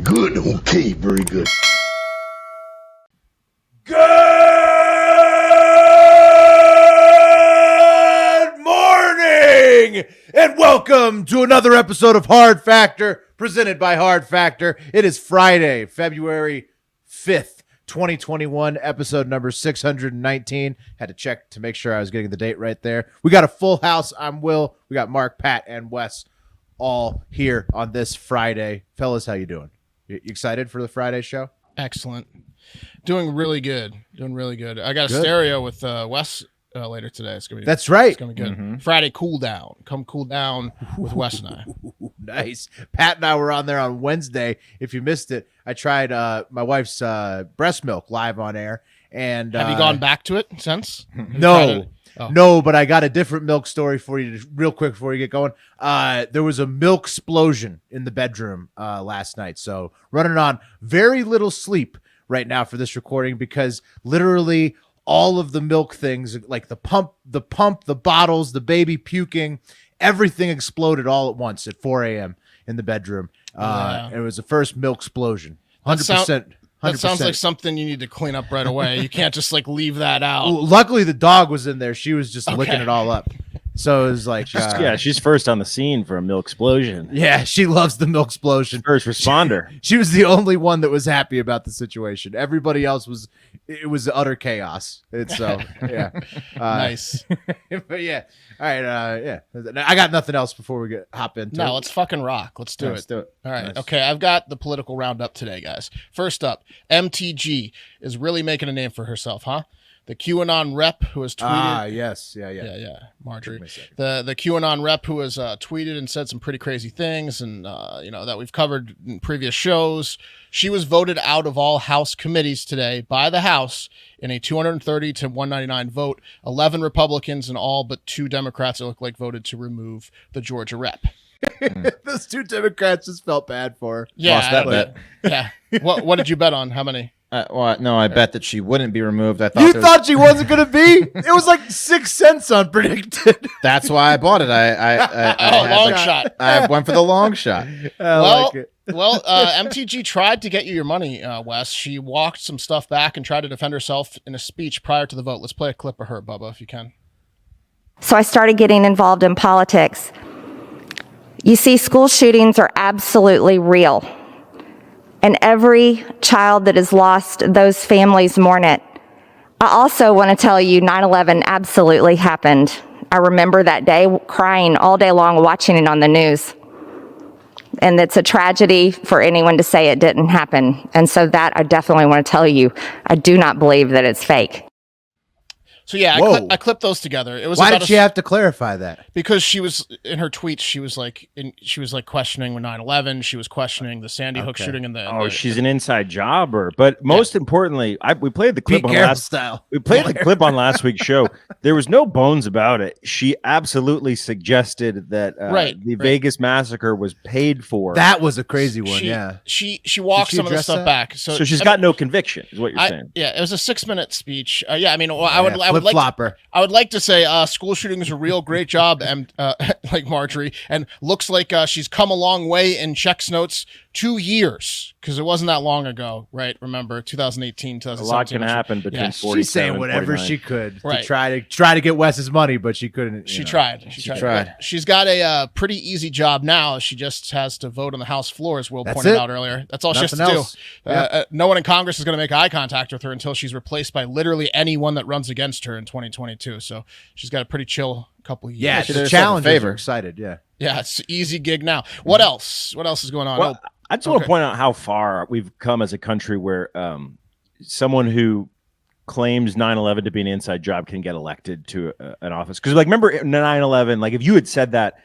good. Okay, very good. Good morning and welcome to another episode of Hard Factor presented by Hard Factor. It is Friday, February 5th, 2021, episode number 619. Had to check to make sure I was getting the date right there. We got a full house. I'm Will. We got Mark, Pat, and Wes all here on this Friday. Fellas, how you doing? You excited for the Friday show? Excellent. Doing really good. I got a stereo with Wes later today. It's gonna be. That's right. It's gonna be good. Mm-hmm. Friday cool down. Come cool down with Wes and I. Nice. Pat and I were on there on Wednesday. If you missed it, I tried my wife's breast milk live on air. And have you gone back to it since? No, but I got a different milk story for you real quick before you get going. There was a milk explosion in the bedroom last night. So running on very little sleep right now for this recording because literally all of the milk things, like the pump, the bottles, the baby puking, everything exploded all at once at 4 a.m. in the bedroom. It was the first milk explosion. 100%. That sounds like something you need to clean up right away. You can't just like leave that out. Well, luckily, the dog was in there. She was just licking it all up. So it was like, she's first on the scene for a milk explosion. Yeah, she loves the milk explosion. First responder. She was the only one that was happy about the situation. Everybody else was utter chaos. So yeah, nice. But yeah, all right, yeah. I got nothing else before we hop into. No, let's fucking rock. Let's do it. All right. Nice. Okay, I've got the political roundup today, guys. First up, MTG is really making a name for herself, huh? The QAnon rep who has tweeted. Yes. Yeah. Marjorie. The QAnon rep who has tweeted and said some pretty crazy things and, that we've covered in previous shows. She was voted out of all House committees today by the House in a 230 to 199 vote. 11 Republicans and all but 2 Democrats, it looked like, voted to remove the Georgia rep. Those 2 Democrats just felt bad for her. Yeah. Lost that bet. Yeah. What did you bet on? How many? I bet that she wouldn't be removed. I thought you thought she wasn't going to be? It was like 6 cents on predicted. That's why I bought it. Long shot. I went for the long shot. Well, MTG tried to get you your money, Wes. She walked some stuff back and tried to defend herself in a speech prior to the vote. Let's play a clip of her, Bubba, if you can. So I started getting involved in politics. You see, school shootings are absolutely real. And every child that is lost, those families mourn it. I also want to tell you 9/11 absolutely happened. I remember that day crying all day long watching it on the news. And it's a tragedy for anyone to say it didn't happen. And so that I definitely want to tell you, I do not believe that it's fake. So yeah, I clipped those together. It was. Why did she have to clarify that? Because she was in her tweets. She was like questioning 9/11. She was questioning the Sandy Hook shooting in the. She's an inside jobber. But most importantly, we played the clip We played the clip on last week's show. There was no bones about it. She absolutely suggested that the Vegas massacre was paid for. That was a crazy one. She walked some of the stuff back. So she's got no conviction, is what you're saying. Yeah, it was a 6-minute speech. I would like to say school shootings are real. Great job, like Marjorie, and looks like she's come a long way in checks notes. 2 years, because it wasn't that long ago, right? Remember, 2018, 2017. A lot can happen between 47 She's saying whatever 49. she could to try to get Wes's money, but she couldn't. She tried. She's got a pretty easy job now. She just has to vote on the House floor, as Will pointed out earlier. That's all she has to do. No one in Congress is going to make eye contact with her until she's replaced by literally anyone that runs against her in 2022. So she's got a pretty chill couple of years. Yeah, it's a challenge. We're excited. Yeah, it's an easy gig now. What else? What else is going on? Well, I just want to point out how far we've come as a country where someone who claims 9/11 to be an inside job can get elected to an office. Because, remember 9/11, if you had said that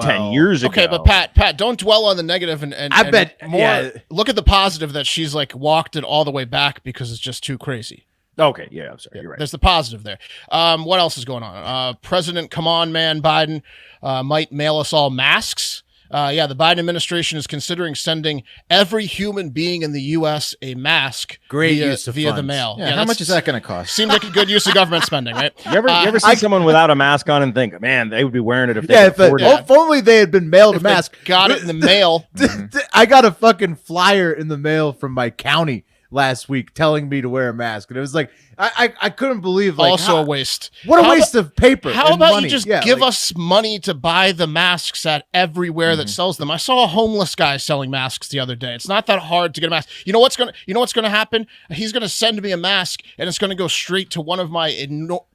10 years ago. Okay, but Pat, don't dwell on the negative and I bet more. Yeah. Look at the positive that she's walked it all the way back because it's just too crazy. Okay, yeah, I'm sorry, you're right. There's the positive there. What else is going on? President, come on, man, Biden might mail us all masks. The Biden administration is considering sending every human being in the U.S. a mask Great via use of the funds. mail. Yeah, how much is that going to cost? Seems like a good use of government spending, right? You ever see someone without a mask on and think, man, they would be wearing it if they Yeah, could afford it? if only they had been mailed a If they mask. got it in the mail. I got a fucking flyer in the mail from my county last week telling me to wear a mask, and it was like I couldn't believe, like, Also a waste. what a How waste of paper. How and about money. you just Yeah, give like, us money to buy the masks at everywhere that sells them? I saw a homeless guy selling masks the other day. It's not that hard to get a mask. You know what's gonna happen? He's gonna send me a mask, and it's gonna go straight to one of my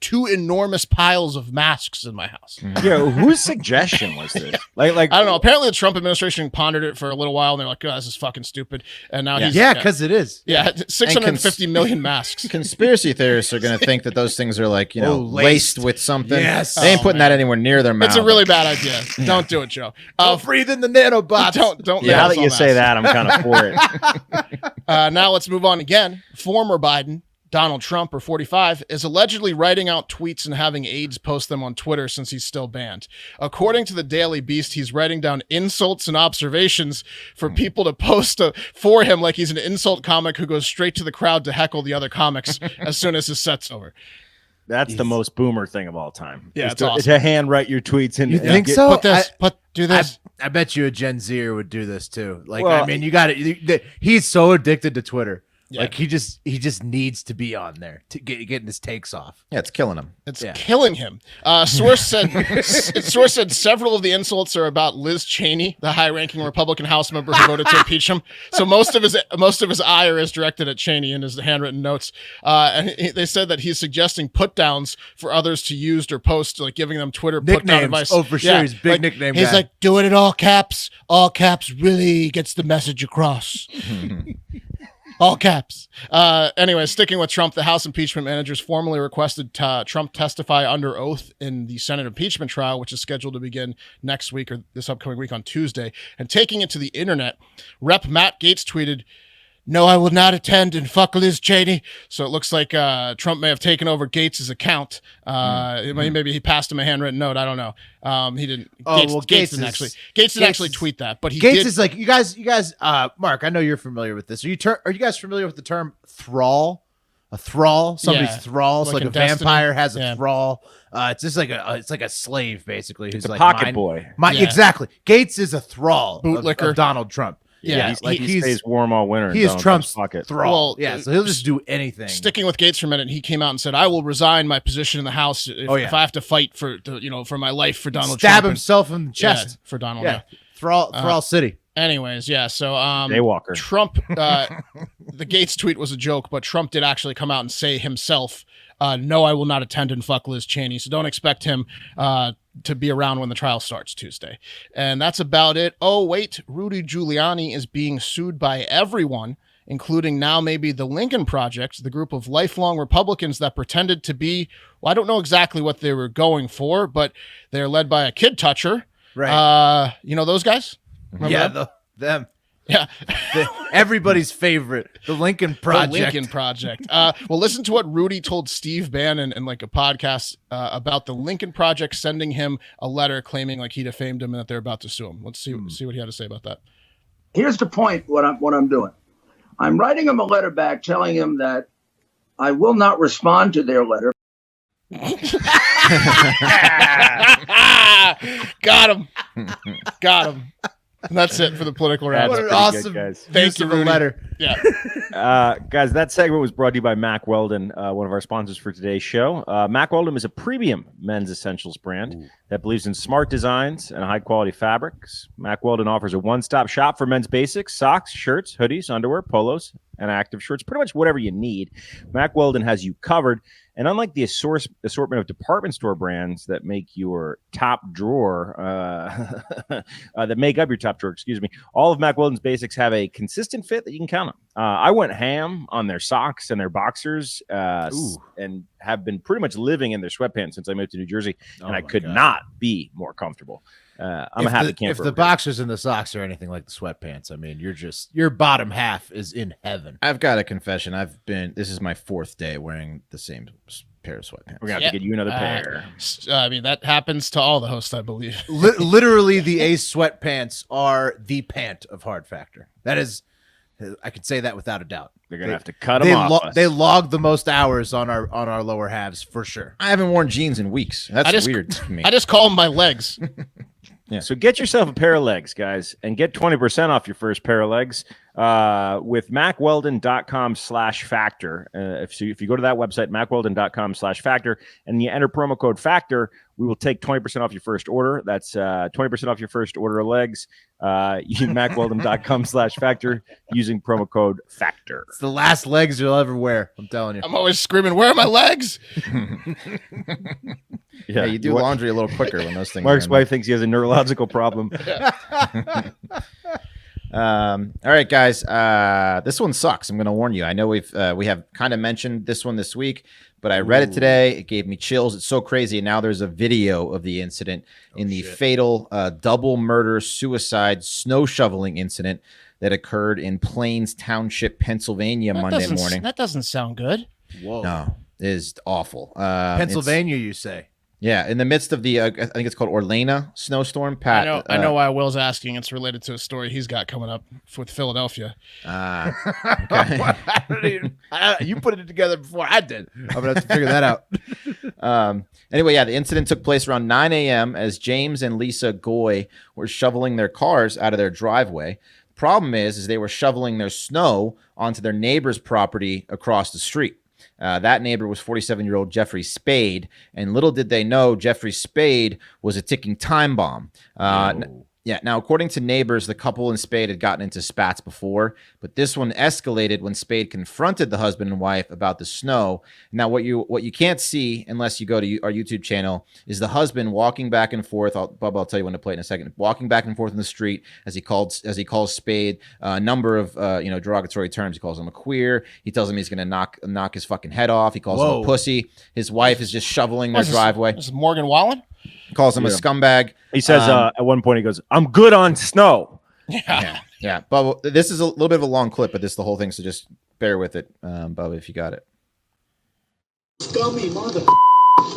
two enormous piles of masks in my house. Yeah, whose suggestion was this? Like I don't know. Apparently, the Trump administration pondered it for a little while, and they're like, "Oh, this is fucking stupid." And now he's because it is. 650 million masks. Conspiracy theorists are going to think that those things are like, laced with something. Yes. They ain't putting that anywhere near their mouth. It's a really bad idea. Don't do it, Joe. Don't breathe in the nanobots. Don't. now make that you us all say masks. that, I'm kind of for it. Now let's move on again. Former Biden, Donald Trump, or 45, is allegedly writing out tweets and having aides post them on Twitter since he's still banned. According to the Daily Beast, he's writing down insults and observations for people to post for him, like he's an insult comic who goes straight to the crowd to heckle the other comics as soon as his set's over. That's the most boomer thing of all time. Yeah, is it's to, awesome. to handwrite your tweets and You think so? Put this. Do this. I bet you a Gen Zer would do this too. Like, Well, I mean, you got it. He's so addicted to Twitter. Yeah. Like, he just needs to be on there to getting his takes off. Yeah, it's killing them. It's Yeah. killing him. Source said several of the insults are about Liz Cheney, the high-ranking Republican House member who voted to impeach him. So most of his ire is directed at Cheney in his handwritten notes. They said that he's suggesting put-downs for others to use or post, like giving them Twitter put-down Nicknames. advice. Oh, for sure. He's a big like, nickname He's guy. like, do it in all caps. All caps really gets the message across. All caps. Anyway, sticking with Trump, the House impeachment managers formally requested Trump testify under oath in the Senate impeachment trial, which is scheduled to begin next week or this upcoming week on Tuesday. And taking it to the internet, Rep. Matt Gaetz tweeted, "No, I will not attend and fuck Liz Cheney." So it looks like Trump may have taken over Gates' account. Maybe he passed him a handwritten note. I don't know. He didn't. Gates didn't actually tweet that, but he Gates did. is like, you guys. Mark, I know you're familiar with this. Are you guys familiar with the term thrall? A thrall, somebody's Yeah. thrall. So Like like a in Destiny? vampire has a Yeah. thrall. It's just like a slave basically. Who's a like pocket boy. Yeah. Exactly. Gates is a thrall Bootlicker. of Donald Trump. Yeah, He stays warm all winter. He is Trump's pocket. thrall. Well, So he'll just do anything. Sticking with Gates for a minute, he came out and said, "I will resign my position in the House if I have to fight for my life for Donald Stab Trump." himself in the chest. For Donald. Yeah. Thrall City. Anyways, so Daywalker. Trump, the Gates tweet was a joke, but Trump did actually come out and say himself, "No, I will not attend and fuck Liz Cheney." So don't expect him to be around when the trial starts Tuesday. And that's about it. Oh, wait, Rudy Giuliani is being sued by everyone, including now maybe the Lincoln Project, the group of lifelong Republicans that pretended to be, well, I don't know exactly what they were going for, but they're led by a kid toucher. Right. You know those guys? Remember them? Them. Yeah. Everybody's favorite, the Lincoln Project. The Lincoln Project. Well, listen to what Rudy told Steve Bannon in like a podcast about the Lincoln Project sending him a letter claiming like he defamed him and that they're about to sue him. Let's see what he had to say about that. Here's the point, what I'm doing. I'm writing him a letter back telling him that I will not respond to their letter. Got him. And that's it for the political round. What an pretty good, awesome guys. Thank you, use of a Rudy. letter. Yeah. Guys, that segment was brought to you by Mack Weldon, one of our sponsors for today's show. Mack Weldon is a premium men's essentials brand that believes in smart designs and high-quality fabrics. Mack Weldon offers a one-stop shop for men's basics, socks, shirts, hoodies, underwear, polos, and active shirts, pretty much whatever you need. Mack Weldon has you covered. And unlike the assortment of department store brands that make your top drawer, that make up your top drawer, all of Mack Weldon's basics have a consistent fit that you can count on. I went ham on their socks and their boxers and have been pretty much living in their sweatpants since I moved to New Jersey, and I could not be more comfortable. I'm a happy camper. If the boxers and the socks are anything like the sweatpants, I mean, your bottom half is in heaven. I've got a confession. This is my fourth day wearing the same pair of sweatpants. We're gonna have to get you another pair. I mean, that happens to all the hosts, I believe. Literally, the Ace sweatpants are the pant of Hard Factor. That is, I can say that without a doubt. They're gonna have to cut them off. They log the most hours on our lower halves for sure. I haven't worn jeans in weeks. That's weird to me. I just call them my legs. Yeah. So get yourself a pair of legs, guys, and get 20% off your first pair of legs with macweldon.com/factor. If you go to that website, macweldon.com/factor, and you enter promo code factor, we will take 20% off your first order. That's 20% off your first order of legs. macweldon.com/factor using promo code factor. It's the last legs you'll ever wear. I'm telling you. I'm always screaming, "Where are my legs?" Yeah, you do laundry a little quicker when those things. Mark's wife thinks he has a neurological problem. All right, guys. This one sucks. I'm going to warn you. I know we have kind of mentioned this one this week, but I read it today. It gave me chills. It's so crazy. And now there's a video of the incident in the fatal double murder suicide snow shoveling incident that occurred in Plains Township, Pennsylvania, Monday morning. That doesn't sound good. Whoa. No, it is awful. Pennsylvania, you say? Yeah, in the midst of the, I think it's called Orlena snowstorm. Pat, I know why Will's asking. It's related to a story he's got coming up with Philadelphia. Okay. You put it together before I did. I'm gonna have to figure that out. Anyway, yeah, the incident took place around 9 a.m. as James and Lisa Goer were shoveling their cars out of their driveway. The problem is they were shoveling their snow onto their neighbor's property across the street. That neighbor was 47-year-old Jeffrey Spade, and little did they know Jeffrey Spade was a ticking time bomb. Now, according to neighbors, the couple and Spade had gotten into spats before, but this one escalated when Spade confronted the husband and wife about the snow. Now, what you can't see unless you go to our YouTube channel is the husband walking back and forth. Bubba, I'll tell you when to play it in a second. Walking back and forth in the street as he calls Spade a number of derogatory terms. He calls him a queer. He tells him he's going to knock his fucking head off. He calls him a pussy. His wife is just shoveling their driveway. This is Morgan Wallen. Calls him a scumbag. He says at one point, he goes, "I'm good on snow." Yeah. Bubba, this is a little bit of a long clip, but this is the whole thing, so just bear with it, Bubba, if you got it. Scummy mother.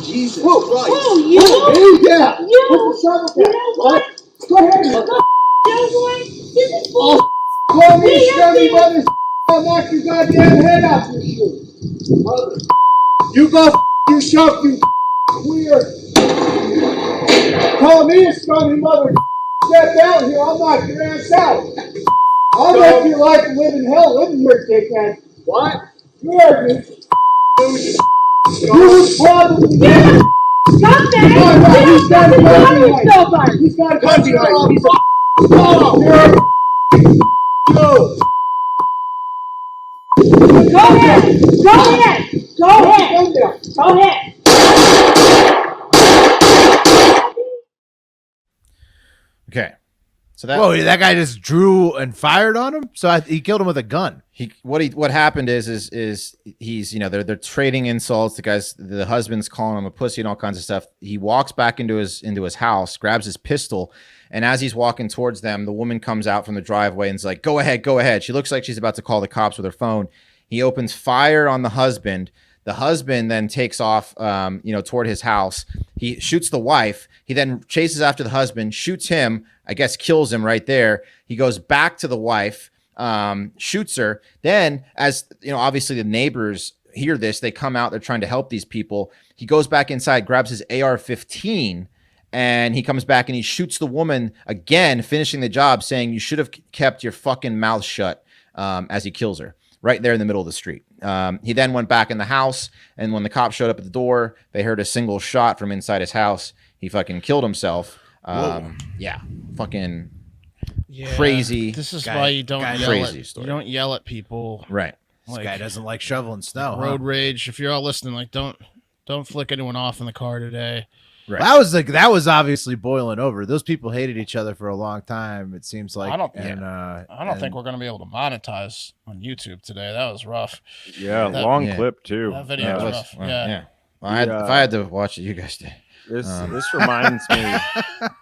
Jesus Christ. Whoa, you? Yeah. You know what? Go ahead. This is bull. Call me scummy mother. I'll knock your goddamn head off your shoe. Mother. You go you shove, you queer. Call me a scummy mother. Step out here, I'll knock your ass out. I'll make your life live in hell living here, dickhead. What? You heard me. You would probably Scumbag! He's got a gun behind. Nobody! He's got a gun behind. He's a Go ahead! Go ahead! Go ahead! Go ahead! Okay. So that guy just drew and fired on him. So he killed him with a gun. What happened is he's they're trading insults. The husband's calling him a pussy and all kinds of stuff. He walks back into his house, grabs his pistol, and as he's walking towards them, the woman comes out from the driveway and is like, "Go ahead, go ahead." She looks like she's about to call the cops with her phone. He opens fire on the husband. The husband then takes off, toward his house. He shoots the wife. He then chases after the husband, shoots him, I guess kills him right there. He goes back to the wife, shoots her. Then, as obviously the neighbors hear this, they come out. They're trying to help these people. He goes back inside, grabs his AR-15, and he comes back and he shoots the woman again, finishing the job, saying, "You should have kept your fucking mouth shut," as he kills her. Right there in the middle of the street. He then went back in the house, and when the cops showed up at the door, they heard a single shot from inside his house. He fucking killed himself. Fucking crazy. This is why you don't yell at people. Right. This guy doesn't like shoveling snow. Road rage. If you're all listening, don't flick anyone off in the car today. Right. Well, that was obviously boiling over. Those people hated each other for a long time. It seems like. I don't think we're going to be able to monetize on YouTube today. That was rough. Yeah, long clip too. That video was rough. Yeah. Well, if I had to watch it, you guys did. This reminds me.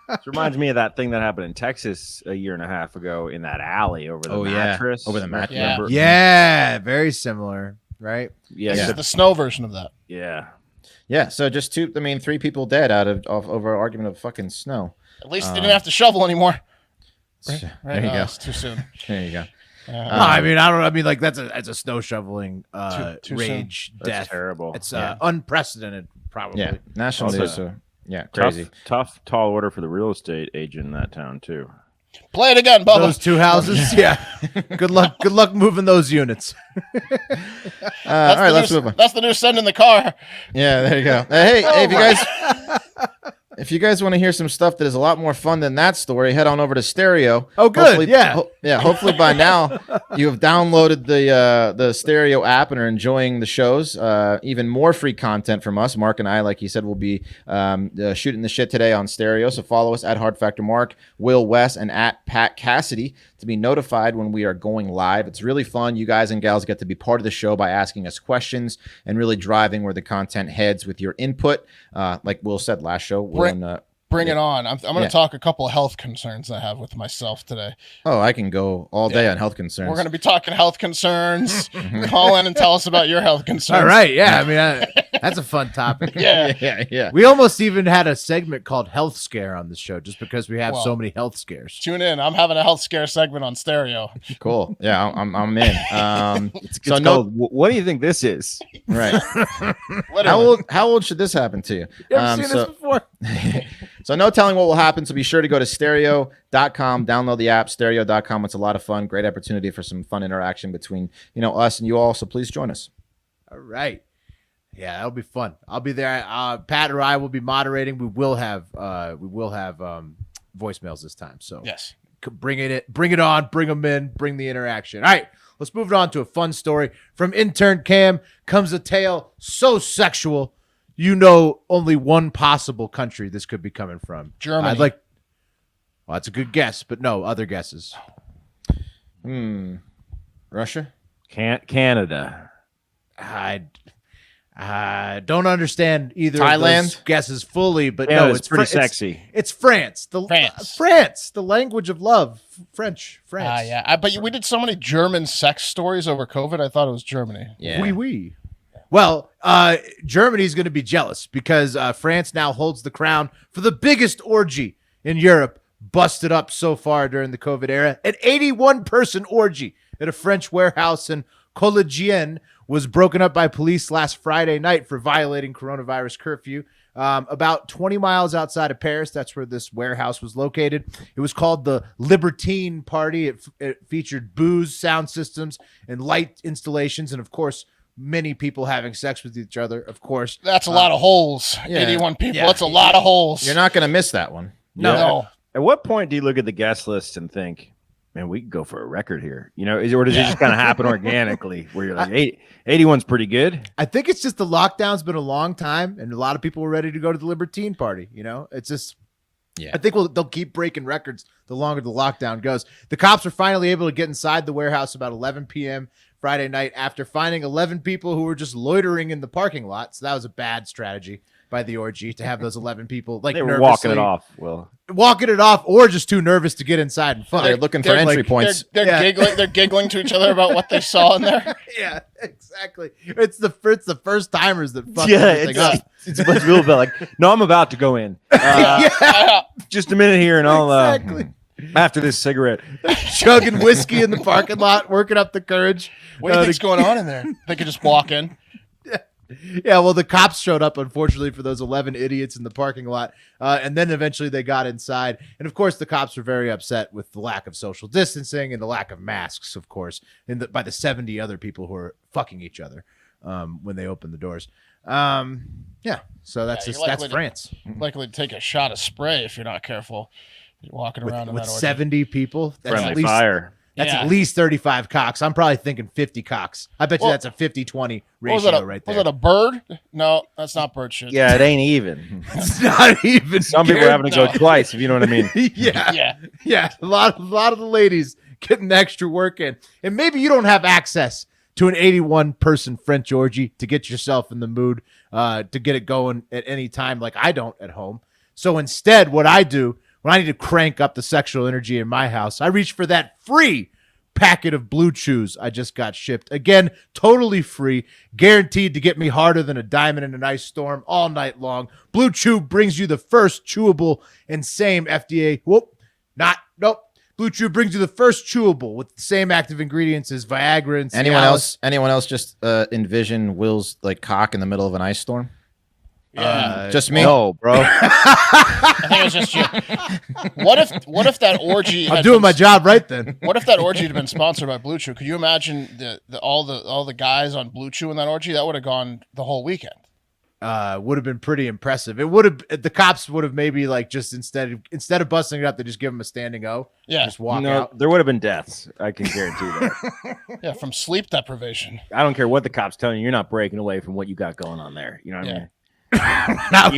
This reminds me of that thing that happened in Texas a year and a half ago in that alley over the mattress. Over the mattress. Yeah. Yeah, very similar, right? This is the snow version of that. Yeah. Yeah, so just 3 people dead out of over an argument of fucking snow. At least they didn't have to shovel anymore. There Right? you go. It's too soon. There you go. No, I mean, I don't. I mean, like that's a snow shoveling Too rage That's death. terrible. It's unprecedented, probably. Yeah, national Also, news. So, yeah, crazy. Tough, tall order for the real estate agent in that town too. Play it again, Bubba. Those 2 houses, yeah. Good luck. Good luck moving those units. All right, let's move on. That's the new send in the car. Yeah, there you go. Hey, if you guys want to hear some stuff that is a lot more fun than that story, head on over to Stereo. Oh, good. Hopefully, Yeah. Hopefully by now you have downloaded the Stereo app and are enjoying the shows. Even more free content from us. Mark and I, like he said, will be shooting the shit today on Stereo. So follow us at Hard Factor Mark, Will West, and at Pat Cassidy to be notified when we are going live. It's really fun. You guys and gals get to be part of the show by asking us questions and really driving where the content heads with your input. Like Will said last show, Bring it on. I'm going to talk a couple of health concerns I have with myself today. Oh, I can go all day on health concerns. We're going to be talking health concerns. Call in and tell us about your health concerns. All right. Yeah. I mean, that's a fun topic. Yeah. We almost even had a segment called Health Scare on the show just because we have so many health scares. Tune in. I'm having a health scare segment on Stereo. Cool. Yeah, I'm in. What do you think this is? Right. How old should this happen to you? You ever seen this before? So no telling what will happen. So be sure to go to stereo.com, download the app, stereo.com. It's a lot of fun. Great opportunity for some fun interaction between, us and you all. So please join us. All right. Yeah, that'll be fun. I'll be there. Pat or I will be moderating. We will have voicemails this time. So yes, bring it on, bring them in, bring the interaction. All right, let's move it on to a fun story. From intern Cam comes a tale so sexual, only one possible country this could be coming from. Germany. Well, that's a good guess, but no, other guesses. Russia? Canada. I don't understand either of Thailand? those guesses fully, but Yeah, no, it's pretty sexy. It's France. France, the language of love. French. France. Yeah. But we did so many German sex stories over COVID. I thought it was Germany. Yeah. Oui. Well, Germany's going to be jealous because France now holds the crown for the biggest orgy in Europe busted up so far during the COVID era. An 81-person orgy at a French warehouse in Collegienne was broken up by police last Friday night for violating coronavirus curfew. About 20 miles outside of Paris, that's where this warehouse was located. It was called the Libertine Party. It featured booze, sound systems, and light installations, and of course, many people having sex with each other, of course. That's a lot of holes. Yeah. 81 people. Yeah. That's a lot of holes. You're not going to miss that one. No. At what point do you look at the guest list and think, man, we could go for a record here? Or does it just kind of happen organically where you're like, 81's pretty good? I think it's just the lockdown's been a long time, and a lot of people were ready to go to the Libertine Party. It's just, I think they'll keep breaking records the longer the lockdown goes. The cops were finally able to get inside the warehouse about 11 p.m. Friday night after finding 11 people who were just loitering in the parking lot. So that was a bad strategy by the orgy to have those 11 people They were walking it off. Walking it off, or just too nervous to get inside and fuck. They're looking for entry points. They're giggling. They're giggling to each other about what they saw in there. Yeah, exactly. It's the first timers that fuck Yeah, everything up. it's a bunch of people that like, no, I'm about to go in. Just a minute here, and I'll Exactly. after this cigarette. Chugging whiskey in the parking lot, working up the courage. What do you think's going on in there? They could just walk in. Yeah, well, the cops showed up, unfortunately, for those 11 idiots in the parking lot. And then eventually they got inside. And, of course, the cops were very upset with the lack of social distancing and the lack of masks, of course, by the 70 other people who were fucking each other when they opened the doors. So that's France. Likely to take a shot of spray if you're not careful. You're walking around With in that orgy. 70 people. That's Friendly fire. That's Yeah. at least 35 cocks. I'm probably thinking 50 cocks. I bet you that's a 50-20 ratio right there. Was it a bird? No, that's not bird shit. Yeah, it ain't even. It's not even. Some people are having to go twice, if you know what I mean. Yeah. A lot of the ladies getting extra work in. And maybe you don't have access to an 81-person French orgy to get yourself in the mood to get it going at any time like I don't at home. So instead, what I do when I need to crank up the sexual energy in my house, I reach for that free packet of Blue Chews I just got shipped. Again, totally free, guaranteed to get me harder than a diamond in an ice storm all night long. Blue Chew brings you the first chewable and same FDA. Blue Chew brings you the first chewable with the same active ingredients as Viagra and Cialis. Anyone else just envision Will's like cock in the middle of an ice storm? Yeah, just me. No, bro. I think it was just you. What if that orgy? I'm doing my job right then. What if that orgy had been sponsored by Blue Chew? Could you imagine all the guys on Blue Chew in that orgy? That would have gone the whole weekend. Would have been pretty impressive. It would have. The cops would have maybe like just instead of busting it up, they just give them a standing O. Yeah, just walk No, out. there would have been deaths. I can guarantee that. Yeah, from sleep deprivation. I don't care what the cops telling you. You're not breaking away from what you got going on there. You know what I mean? You're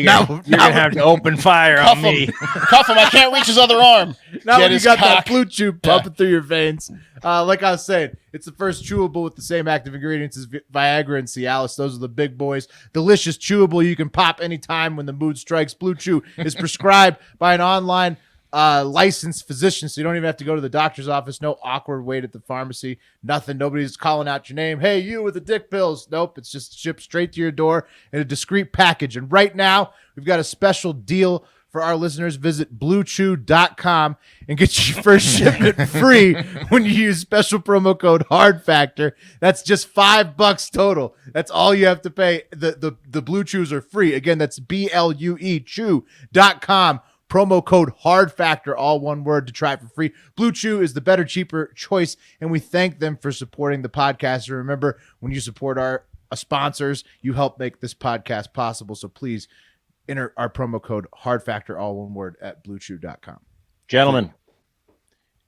gonna have to open fire on me. Cuff him. I can't reach his other arm. Now Get when you his got cock. that Blue Chew pumping through your veins. Like I was saying, it's the first chewable with the same active ingredients as Viagra and Cialis. Those are the big boys. Delicious chewable you can pop anytime when the mood strikes. Blue Chew is prescribed by an online licensed physician, so you don't even have to go to the doctor's office. No awkward wait at the pharmacy. Nothing. Nobody's calling out your name. Hey, you with the dick pills. Nope. It's just shipped straight to your door in a discreet package. And right now, we've got a special deal for our listeners. Visit bluechew.com and get your first shipment free when you use special promo code HARDFACTOR. That's just $5 total. That's all you have to pay. The Blue Chews are free. Again, that's BLUE chew.com. Promo code HARDFACTOR, all one word, to try it for free. Blue Chew is the better, cheaper choice, and we thank them for supporting the podcast. And remember, when you support our sponsors, you help make this podcast possible. So please enter our promo code HARDFACTOR, all one word, at bluechew.com. Gentlemen,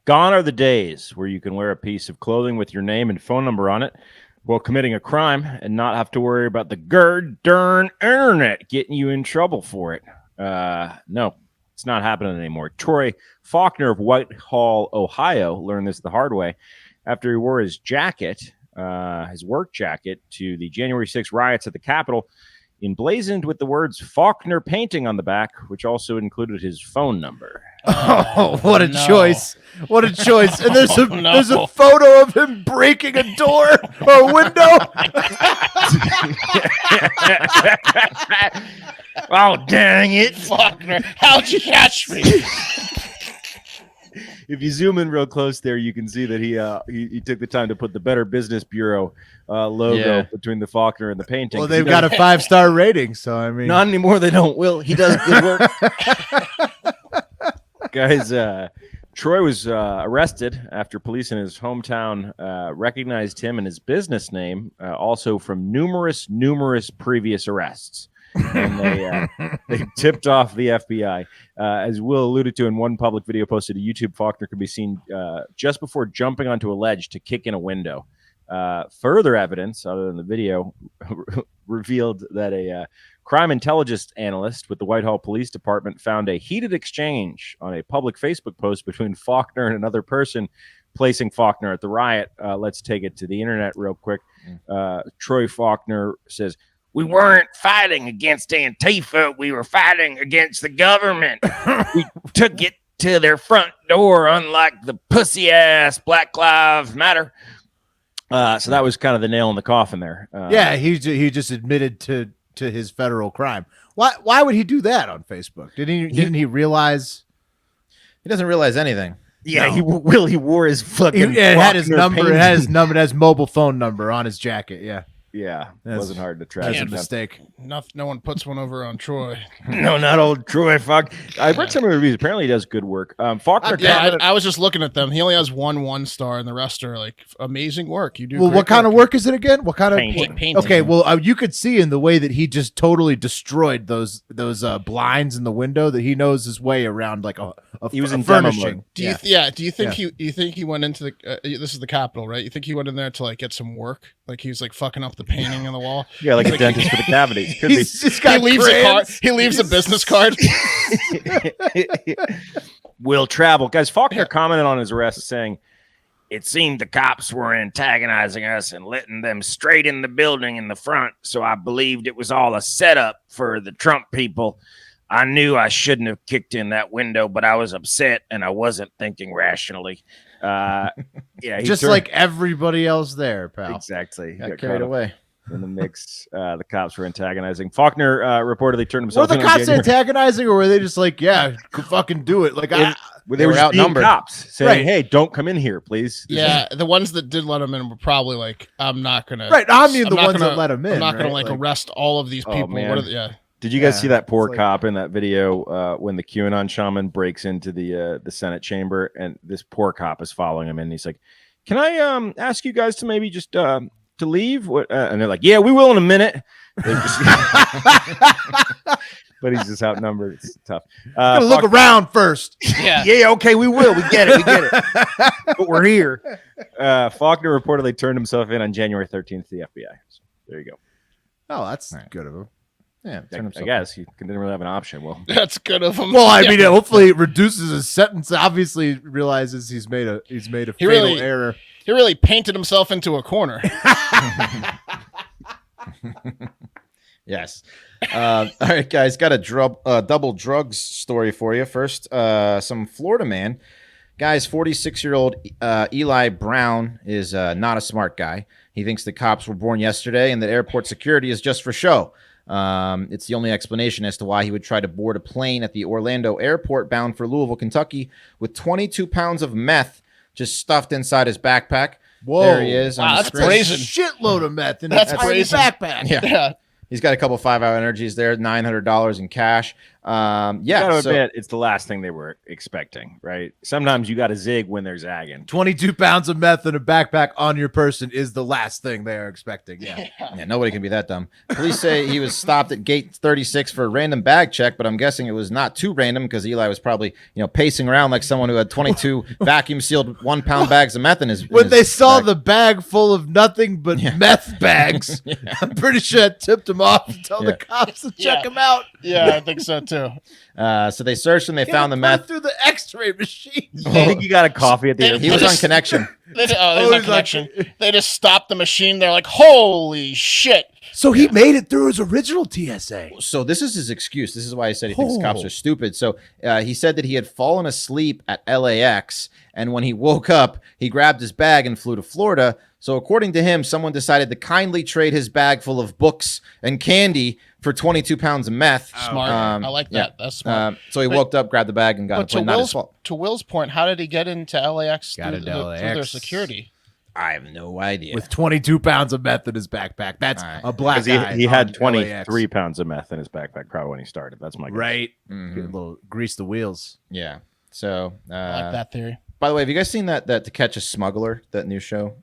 gone are the days where you can wear a piece of clothing with your name and phone number on it while committing a crime and not have to worry about the darn internet getting you in trouble for it. No. It's not happening anymore. Troy Faulkner of Whitehall, Ohio, learned this the hard way after he wore his jacket, his work jacket, to the January 6th riots at the Capitol, emblazoned with the words Faulkner painting on the back, which also included his phone number. Oh, what a choice. What a choice. And there's a photo of him breaking a door or a window. Oh, dang it. Faulkner, how'd you catch me? If you zoom in real close there, you can see that he took the time to put the Better Business Bureau logo between the Faulkner and the painting. Well, they've got a 5-star rating, so I mean. Not anymore, they don't. Will, he does good work. Guys, Troy was arrested after police in his hometown recognized him and his business name, also from numerous previous arrests. And they tipped off the FBI. As Will alluded to in one public video posted to YouTube, Faulkner could be seen just before jumping onto a ledge to kick in a window. Further evidence, other than the video, revealed that a crime intelligence analyst with the Whitehall Police Department found a heated exchange on a public Facebook post between Faulkner and another person, placing Faulkner at the riot. Let's take it to the internet real quick. Troy Faulkner says, "We weren't fighting against Antifa. We were fighting against the government. We took it to their front door, unlike the pussy-ass Black Lives Matter." So that was kind of the nail in the coffin there. Yeah, he just admitted to his federal crime. Why would he do that on Facebook? Didn't he realize? He doesn't realize anything. Yeah, no. He wore his fucking. It had his number. It had his number. It has mobile phone number on his jacket. Yeah. Yeah, it wasn't hard to track. That's a mistake. No one puts one over on Troy. No, not old Troy. Fuck. I read some of the reviews. Apparently, he does good work. Faulkner. I was just looking at them. He only has one star, and the rest are like amazing work. You do. Well, what kind of work is it again? What kind of painting? Okay, well, you could see in the way that he just totally destroyed those blinds in the window that he knows his way around like he was in furnishing. Do you think he went into the? This is the Capitol, right? You think he went in there to like get some work? Like he was like fucking up the painting on the wall. Yeah, like a dentist for the cavities. He leaves a card. He leaves a business card. Will travel. Guys, Faulkner commented on his arrest saying, "It seemed the cops were antagonizing us and letting them straight in the building in the front, so I believed it was all a setup for the Trump people. I knew I shouldn't have kicked in that window, but I was upset and I wasn't thinking rationally. Yeah, just like everybody else there, pal. Exactly. Got carried away in the mix. The cops were antagonizing. Faulkner reportedly turned himself. Were the cops antagonizing, or were they just like, "Yeah, fucking do it"? Like, they were outnumbered. Cops saying, "Hey, don't come in here, please." The ones that did let him in were probably like, "I'm not gonna." Right, I mean the ones that let him in. I'm not gonna like arrest all of these people. Man. Did you guys see that poor cop in that video when the QAnon shaman breaks into the Senate chamber, and this poor cop is following him, and he's like, "Can I ask you guys to maybe just to leave?" And they're like, "Yeah, we will in a minute." Just, but he's just outnumbered. It's tough. Gotta look around first. Yeah. Okay, we will. We get it. But we're here. Faulkner reportedly turned himself in on January 13th to the FBI. So there you go. Oh, that's good of him. Yeah, I guess he didn't really have an option. Well, that's good of him. Well, I mean, hopefully it reduces his sentence. Obviously, realizes he's made a fatal error. He really painted himself into a corner. Yes. All right, guys, got a double drugs story for you. First, some Florida man. Guys, 46-year-old Eli Brown is not a smart guy. He thinks the cops were born yesterday and that airport security is just for show. It's the only explanation as to why he would try to board a plane at the Orlando airport bound for Louisville, Kentucky, with 22 pounds of meth just stuffed inside his backpack. Whoa. There he is. Wow, that's brazen. Shitload of meth in that's his brazen. backpack. Yeah. He's got a couple 5-hour energies there, $900 in cash. You gotta admit, it's the last thing they were expecting, right? Sometimes you got to zig when they're zagging. 22 pounds of meth in a backpack on your person is the last thing they are expecting. Yeah, nobody can be that dumb. Police say he was stopped at gate 36 for a random bag check, but I'm guessing it was not too random because Eli was probably, pacing around like someone who had 22 vacuum-sealed 1-pound bags of meth in his. When they saw the bag full of nothing but meth bags, I'm pretty sure it tipped him off to tell the cops to check him out. Yeah, I think so too. So they searched him. They found the meth through the X-ray machine. I think you got a coffee at the end. He was on connection. He's on connection. They just stopped the machine. They're like, "Holy shit!" So he made it through his original TSA. So this is his excuse. This is why he said he thinks cops are stupid. So he said that he had fallen asleep at LAX, and when he woke up, he grabbed his bag and flew to Florida. So according to him, someone decided to kindly trade his bag full of books and candy for 22 pounds of meth. Smart. I like that. That's smart. So he woke up, grabbed the bag, and got a plane. Not his fault. To Will's point, how did he get into LAX through their security? I have no idea. With 22 pounds of meth in his backpack. That's a black guy. He had 23 pounds of meth in his backpack probably when he started. That's my guess. Right. Mm-hmm. A little grease the wheels. Yeah. So I like that theory. By the way, have you guys seen that To Catch a Smuggler, that new show?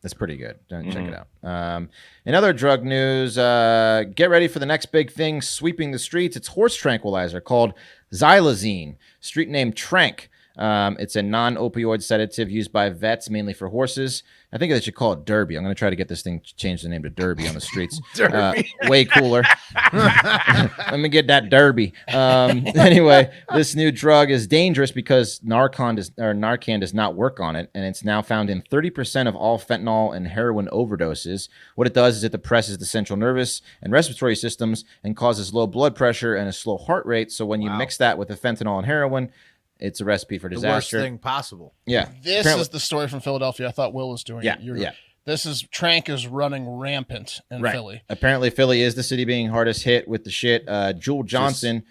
That's pretty good. Check it out. In other drug news, get ready for the next big thing sweeping the streets. It's horse tranquilizer called xylazine, street name Trank. It's a non-opioid sedative used by vets, mainly for horses. I think they should call it Derby. I'm going to try to get this thing changed the name to Derby on the streets. Derby. Way cooler. Let me get that Derby. Anyway, this new drug is dangerous because Narcan does not work on it, and it's now found in 30% of all fentanyl and heroin overdoses. What it does is it depresses the central nervous and respiratory systems and causes low blood pressure and a slow heart rate. So when you mix that with the fentanyl and heroin, it's a recipe for disaster. The worst thing possible. Yeah. This is the story from Philadelphia. I thought Will was doing it. Yeah. This is Trank is running rampant in Philly. Apparently, Philly is the city being hardest hit with the shit. Jewel Johnson,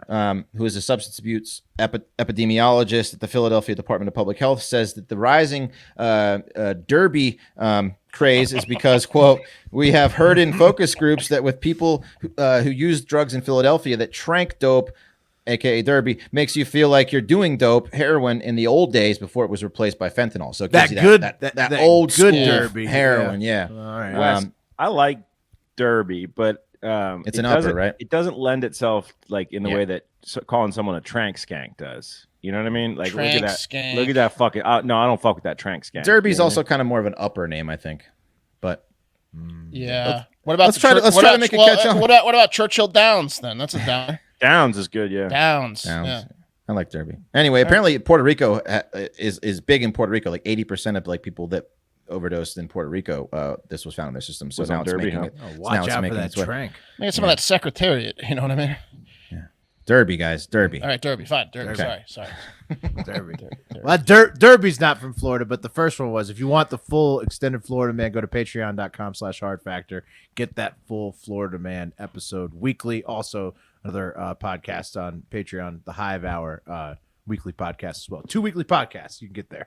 who is a substance abuse epidemiologist at the Philadelphia Department of Public Health, says that the rising Derby craze is because, quote, we have heard in focus groups that with people who use drugs in Philadelphia that Trank dope, aka Derby, makes you feel like you're doing dope heroin in the old days before it was replaced by fentanyl. So it gives you that old good school Derby heroin. Yeah. All right. Wes, I like Derby, but it's an upper, right? It doesn't lend itself like in the way that calling someone a trank skank does. You know what I mean? Like trank look at that. Skank. Look at that fucking. No, I don't fuck with that trank skank. Derby's also kind of more of an upper name, I think. But yeah. What about let's try to make it catch on. What about Churchill Downs then? That's a down. Downs is good, yeah. Downs. Yeah. I like Derby. Anyway, apparently Puerto Rico is big in Puerto Rico. Like 80% of like people that overdosed in Puerto Rico, this was found in their system. So now it's making it. Watch out for that Trank. Maybe some of that Secretariat. You know what I mean? Yeah. Derby, guys. Derby. All right, Derby. Fine. Derby. Okay. Sorry. Derby. Well, Derby's not from Florida, but the first one was. If you want the full extended Florida Man, go to patreon.com/Hard Factor. Get that full Florida Man episode weekly. Also, another podcast on Patreon, the Hive Hour weekly podcast as well. 2 weekly podcasts. You can get there.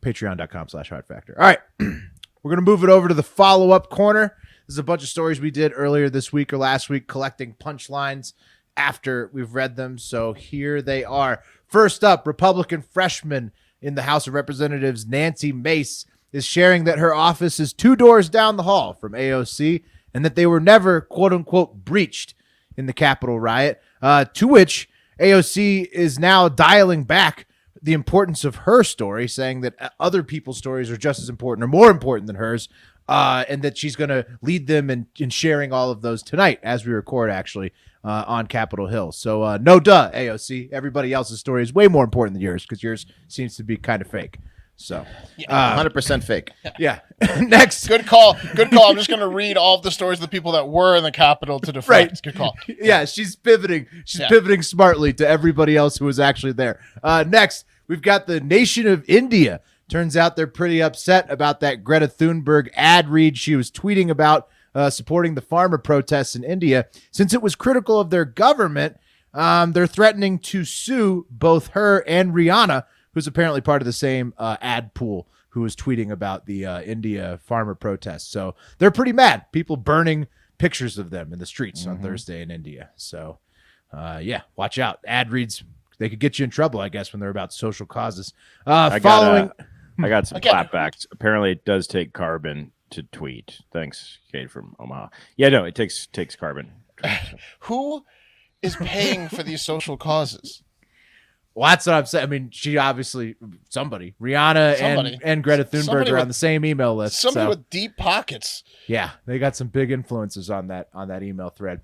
Patreon.com/Hard Factor. All right. We're going to move it over to the follow-up corner. This is a bunch of stories we did earlier this week or last week, collecting punchlines after we've read them. So here they are. First up, Republican freshman in the House of Representatives, Nancy Mace, is sharing that her office is 2 doors down the hall from AOC and that they were never, quote-unquote, breached in the Capitol riot, to which AOC is now dialing back the importance of her story, saying that other people's stories are just as important or more important than hers, and that she's going to lead them in sharing all of those tonight as we record, actually, on Capitol Hill. So no duh, AOC. Everybody else's story is way more important than yours because yours seems to be kind of fake. So 100% fake. yeah. Next. Good call. Good call. I'm just going to read all of the stories of the people that were in the Capitol to deflect. Right. Good call. Yeah, she's pivoting. She's pivoting smartly to everybody else who was actually there. Next, we've got the nation of India. Turns out they're pretty upset about that Greta Thunberg ad read she was tweeting about supporting the farmer protests in India. Since it was critical of their government, they're threatening to sue both her and Rihanna, who's apparently part of the same ad pool, who was tweeting about the India farmer protests. So they're pretty mad. People burning pictures of them in the streets on Thursday in India. So, watch out. Ad reads, they could get you in trouble, I guess, when they're about social causes. I got some clapbacks. Apparently, it does take carbon to tweet. Thanks, Kate from Omaha. Yeah, no, it takes carbon. Who is paying for these social causes? Well, that's what I'm saying. I mean, she obviously somebody, Rihanna and Greta Thunberg are on the same email list. Somebody with deep pockets. Yeah, they got some big influences on that email thread.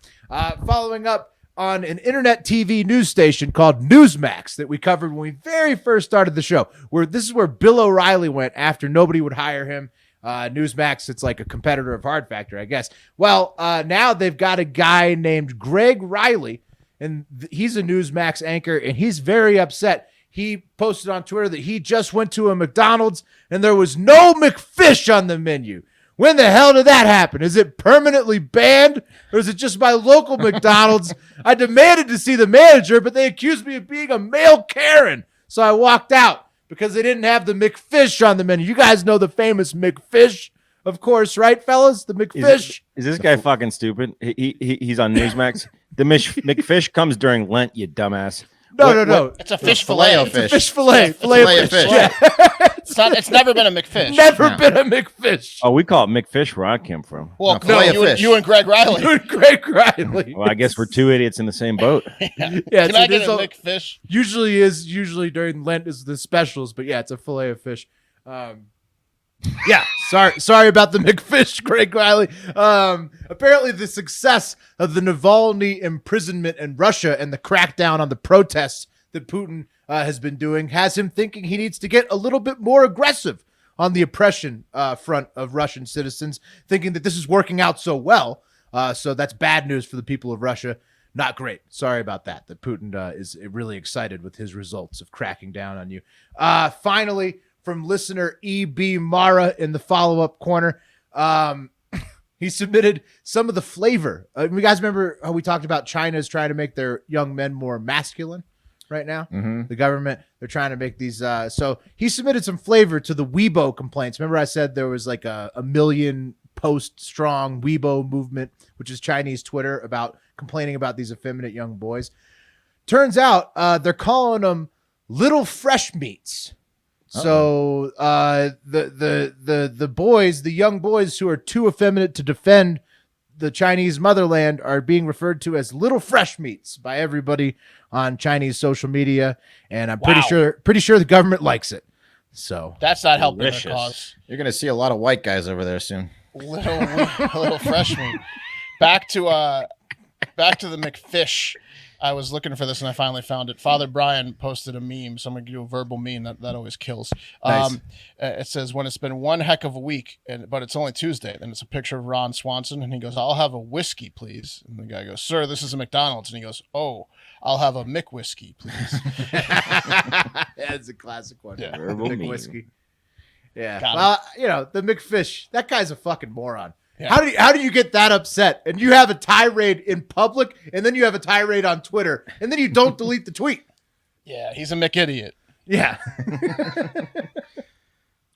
Following up on an internet TV news station called Newsmax that we covered when we very first started the show, where this is where Bill O'Reilly went after nobody would hire him. Newsmax, it's like a competitor of Hard Factor, I guess. Well, now they've got a guy named Greg Riley, and he's a Newsmax anchor, and he's very upset. He posted on Twitter that he just went to a McDonald's and there was no McFish on the menu. When the hell did that happen? Is it permanently banned, or is it just my local McDonald's? I demanded to see the manager, but they accused me of being a male Karen, so I walked out because they didn't have the McFish on the menu. You guys know the famous McFish, of course, right, fellas? The McFish. Is this guy fucking stupid? He's on Newsmax. The McFish comes during Lent, you dumbass. No. It's a fish fillet. It's a fish fillet. Fillet of fish. Yeah. It's never been a McFish. Never been a McFish. Oh, we call it McFish where I came from. Well, you and Greg Riley. You and Greg Riley. Well, I guess we're 2 idiots in the same boat. Yeah. Can I get a McFish? Usually during Lent is the specials, but yeah, it's a fillet of fish. Yeah, sorry about the McFish, Greg Riley. Apparently the success of the Navalny imprisonment in Russia and the crackdown on the protests that Putin has been doing has him thinking he needs to get a little bit more aggressive on the oppression front of Russian citizens, thinking that this is working out so well. So that's bad news for the people of Russia. Not great. Sorry about that Putin is really excited with his results of cracking down on you. Finally, from listener E.B. Mara in the follow-up corner, he submitted some of the flavor. You guys remember how we talked about China is trying to make their young men more masculine right now? Mm-hmm. The government, they're trying to make these. So he submitted some flavor to the Weibo complaints. Remember I said there was like a million post-strong Weibo movement, which is Chinese Twitter, about complaining about these effeminate young boys. Turns out they're calling them little fresh meats. So the boys, the young boys who are too effeminate to defend the Chinese motherland, are being referred to as little fresh meats by everybody on Chinese social media, and I'm pretty sure the government likes it. So that's not helping delicious. their cause. You're going to see a lot of white guys over there soon. Little fresh meat. Back to the McFish. I was looking for this and I finally found it. Father Brian posted a meme, so I'm going to do a verbal meme that always kills. Nice. It says, when it's been one heck of a week, but it's only Tuesday. Then it's a picture of Ron Swanson, and he goes, "I'll have a whiskey, please." And the guy goes, "Sir, this is a McDonald's." And he goes, "Oh, I'll have a Mick whiskey, please. That's a classic one. Yeah. Verbal Mick meme. whiskey. Yeah. Got Well, the McFish, that guy's a fucking moron. Yeah. How do you get that upset? And you have a tirade in public, and then you have a tirade on Twitter, and then you don't delete the tweet. Yeah, he's a Mick idiot. Yeah.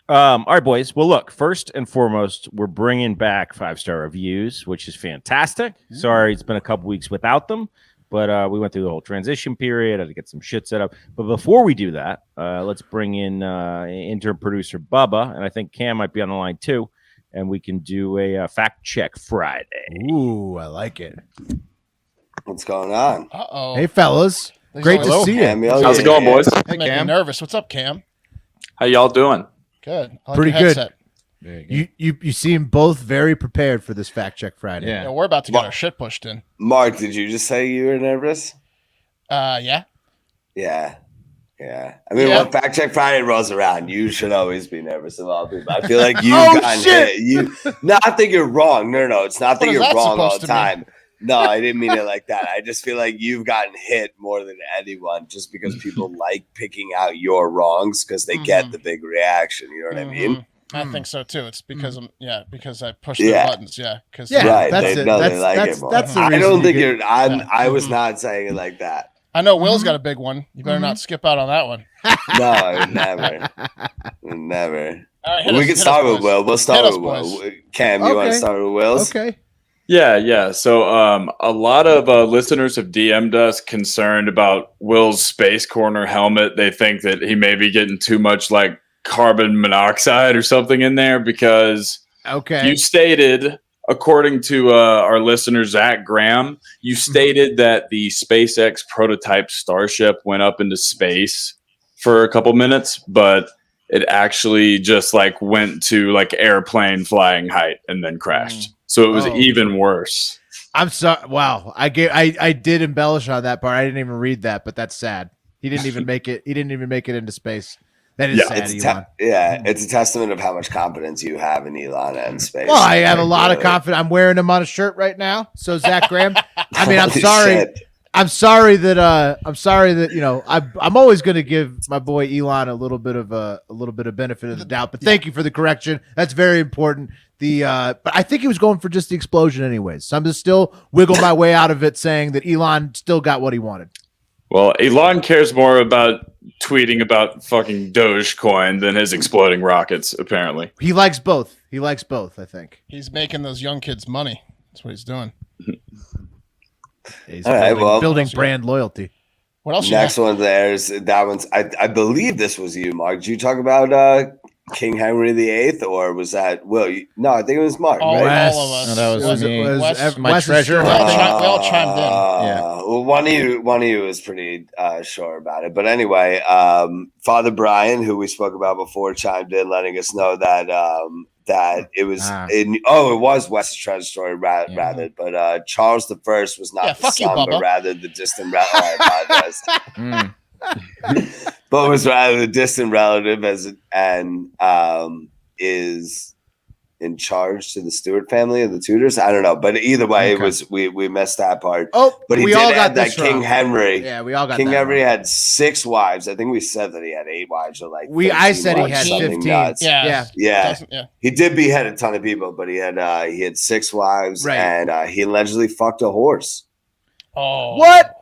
All right, boys. Well, look, first and foremost, we're bringing back 5-star reviews, which is fantastic. Sorry, it's been a couple weeks without them, but we went through the whole transition period. I had to get some shit set up. But before we do that, let's bring in intern producer Bubba, and I think Cam might be on the line too, and we can do a fact check Friday. Ooh, I like it. What's going on? Uh-oh. Hey, fellas. There's Great always- to see Cam, you. How's it going, boys? You make me nervous. What's up, Cam? How y'all doing? Good. I like Pretty your good. headset. You seem both very prepared for this fact check Friday. Yeah, we're about to get our shit pushed in. Mark, did you just say you were nervous? Yeah. Yeah. Yeah. I mean, Yeah. when Fact Check Friday rolls around, you should always be nervous of all people. I feel like you've Oh, gotten shit. hit. Not that you're wrong. No. It's not What that is you're that wrong all supposed the to mean? time. No, I didn't mean it like that. I just feel like you've gotten hit more than anyone just because people like picking out your wrongs because they get the big reaction. You know what I mean? I think so too. It's because because I pushed Yeah. the buttons. Yeah. Because Yeah. Right. that's They it. know That's- they like that's- it more. that's the I reason don't you think get- you're. I was not saying it like that. I know Will's got a big one. You better not skip out on that one. No, never. Never. All right, hit We us- can hit start us, with boys. Will. We'll start Hit us, with Will. boys. Cam, you want Okay. to start with Will's? Okay. Yeah. So a lot of listeners have DM'd us concerned about Will's Space Corner helmet. They think that he may be getting too much like carbon monoxide or something in there because Okay. you stated, according to our listener, Zach Graham, you stated that the SpaceX prototype Starship went up into space for a couple minutes, but it actually just like went to like airplane flying height and then crashed. So it was Oh. even worse. I'm sorry. Wow. I did embellish on that part. I didn't even read that, but that's sad. He didn't even make it. He didn't even make it into space. That is Yeah. sad, It's Elon. it's a testament of how much confidence you have in Elon and space. Well, I have a Like, lot of really. confidence. I'm wearing him on a shirt right now. So Zach Graham. I mean, I'm Holy sorry. shit. I'm sorry that I'm always going to give my boy Elon a little bit of benefit of the doubt. But thank you for the correction. That's very important. But I think he was going for just the explosion anyways. So I'm just still wiggle my way out of it, saying that Elon still got what he wanted. Well, Elon cares more about tweeting about fucking Dogecoin than his exploding rockets, apparently. He likes both. I think. He's making those young kids money. That's what he's doing. He's All right, building, well- building brand loyalty. What else? You Next got? one, that one's. I believe this was you, Mark. Did you talk about King Henry VIII, or was that Will? No, I think it was Mark. All, right? all of us. No, that was me. Wes- My Wes is treasure. still- we all chimed in. Yeah. Well, one of you was pretty sure about it. But anyway, Father Brian, who we spoke about before, chimed in, letting us know that that it was it was Wes's treasure story rather, but Charles the First was not Yeah, the fuck you, son, but Bubba. rather the distant relative. I apologize. Mm. But was rather the distant relative is in charge to the Stewart family of the Tudors. I don't know, but either way, it Okay. was we missed that part. Oh, But he we did all add got that this King wrong. Henry. Yeah, we all got King that Henry wrong. had 6 wives. I think we said that he had 8 wives or like. I 13 said he wives, had something 15. nuts. Yeah. Yeah. Yeah. He did behead a ton of people, but he had 6 wives, Right. and he allegedly fucked a horse. Oh. What?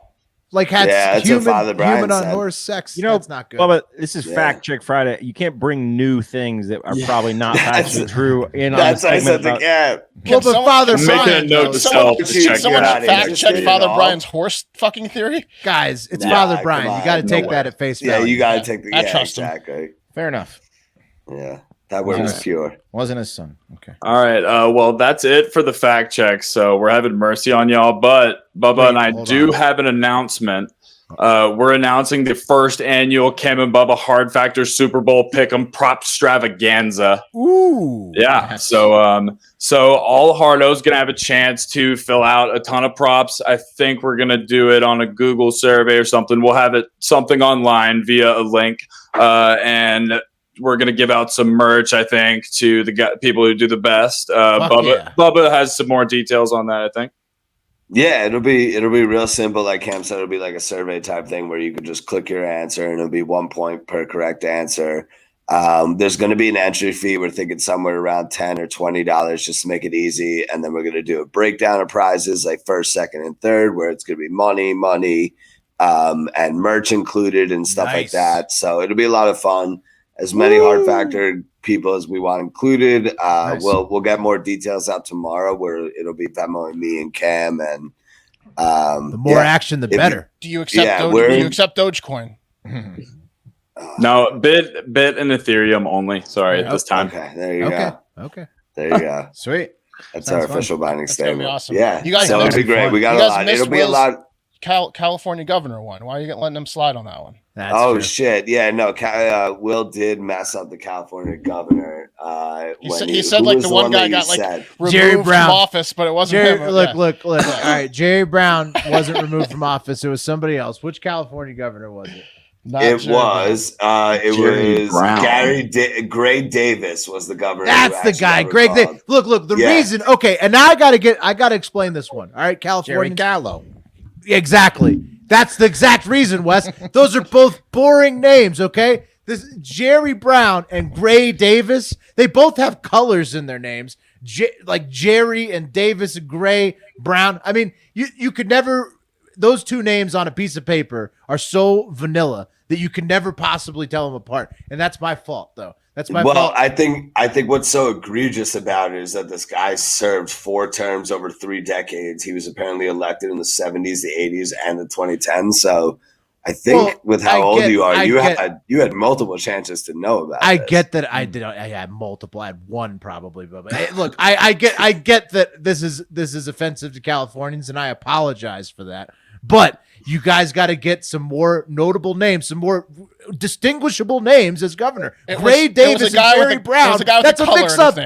Like had Yeah, that's what Father Brian human on said. horse sex. You know, that's not good. Bubba, this is Yeah. Fact Check Friday. You can't bring new things that are probably not That's- factually true in on That's the what I segment said to about- Cam. Well, but Father I'm making Brian, a note to someone- self to check Someone it out. out. fact Just check get it Father all. Brian's horse fucking theory. guys, it's Nah, Father come Brian. You on. got to No take way. that at face Yeah, value. you got to take the. I Yeah, trust him. exactly. Fair enough. Yeah, that word was pure. Wasn't his son. Okay. All right. Well, that's it for the fact check. So we're having mercy on y'all. But Bubba Wait, and I hold do on. have an announcement. We're announcing the first annual Cam and Bubba Hard Factor Super Bowl Pick'em Prop Extravaganza. Ooh. Yeah. So all hardos gonna have a chance to fill out a ton of props. I think we're gonna do it on a Google survey or something. We'll have it something online via a link, and we're gonna give out some merch. I think to the people who do the best. Fuck yeah. Bubba has some more details on that. I think. Yeah, it'll be real simple. Like Cam said, it'll be like a survey type thing where you could just click your answer and it'll be 1 point per correct answer. There's going to be an entry fee. We're thinking somewhere around $10 or $20 just to make it easy. And then we're going to do a breakdown of prizes like first, second, and third, where it's going to be money, and merch included and stuff like that. So it'll be a lot of fun. As many hard factor people as we want included. We'll get more details out tomorrow where it'll be Venmo and me and Cam, and the more action, the better. Do you accept do you accept Dogecoin? No, bit and Ethereum only. Sorry, at this time. Okay, there you go. Okay, there you go. Sweet. That's Sounds our official binding That's gonna be statement. awesome. Yeah, You guys so it'll missed- be great. We got you a guys lot. missed It'll be a Will's lot. California governor one. Why are you letting them slide on that one? Oh shit! Yeah, no. Will did mess up the California governor. He said like the one guy got like removed Jerry from Brown. office, but it wasn't Jerry, him. look. All right, Jerry Brown wasn't removed from office. It was somebody else. Which California governor was it? It was Gray Davis was the governor. That's the guy. Greg. Look. The reason. Okay, and now I gotta explain this one. All right, California. Jerry Gallo. Exactly. That's the exact reason, Wes. Those are both boring names. Okay, this Jerry Brown and Gray Davis. They both have colors in their names, like Jerry and Davis, Gray, Brown. I mean, you could never. Those two names on a piece of paper are so vanilla that you can never possibly tell them apart, and that's my fault, though. That's my fault. Well, I think what's so egregious about it is that this guy served 4 terms over 3 decades. He was apparently elected in the 70s, the 80s, and the 2010s. So I think with how old you are, you had multiple chances to know about I this. get that I did. I had multiple. I had one probably, but look, I get that this is offensive to Californians, and I apologize for that. But you guys got to get some more notable names, some more distinguishable names as governor. Gray Davis and Jerry Brown. That's a mix-up